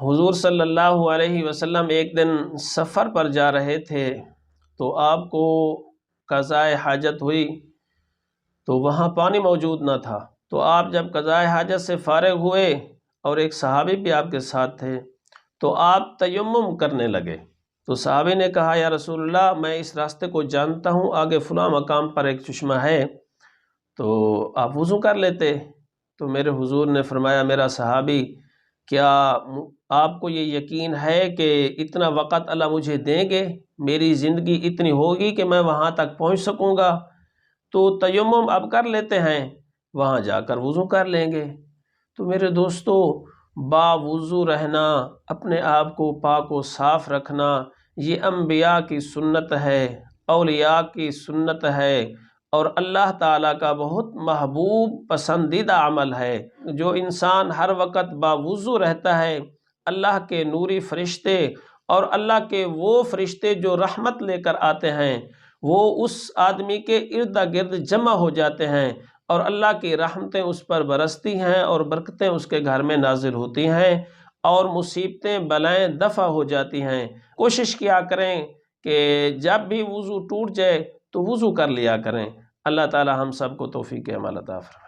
حضور صلی اللہ علیہ وسلم ایک دن سفر پر جا رہے تھے تو آپ کو قضائے حاجت ہوئی تو وہاں پانی موجود نہ تھا۔ تو آپ جب قضائے حاجت سے فارغ ہوئے اور ایک صحابی بھی آپ کے ساتھ تھے تو آپ تیمم کرنے لگے۔ تو صحابی نے کہا یا رسول اللہ میں اس راستے کو جانتا ہوں، آگے فلاں مقام پر ایک چشمہ ہے تو آپ وضو کر لیتے۔ تو میرے حضور نے فرمایا میرا صحابی کیا آپ کو یہ یقین ہے کہ اتنا وقت اللہ مجھے دیں گے، میری زندگی اتنی ہوگی کہ میں وہاں تک پہنچ سکوں گا؟ تو تیمم اب کر لیتے ہیں، وہاں جا کر وضو کر لیں گے۔ تو میرے دوستو، باوضو رہنا، اپنے آپ کو پاک و صاف رکھنا، یہ انبیاء کی سنت ہے، اولیاء کی سنت ہے، اور اللہ تعالیٰ کا بہت محبوب پسندیدہ عمل ہے۔ جو انسان ہر وقت باوضو رہتا ہے، اللہ کے نوری فرشتے اور اللہ کے وہ فرشتے جو رحمت لے کر آتے ہیں وہ اس آدمی کے ارد گرد جمع ہو جاتے ہیں اور اللہ کی رحمتیں اس پر برستی ہیں اور برکتیں اس کے گھر میں نازل ہوتی ہیں اور مصیبتیں بلائیں دفع ہو جاتی ہیں۔ کوشش کیا کریں کہ جب بھی وضو ٹوٹ جائے تو وضو کر لیا کریں۔ اللہ تعالی ہم سب کو توفیق عمل عطا فرمائے۔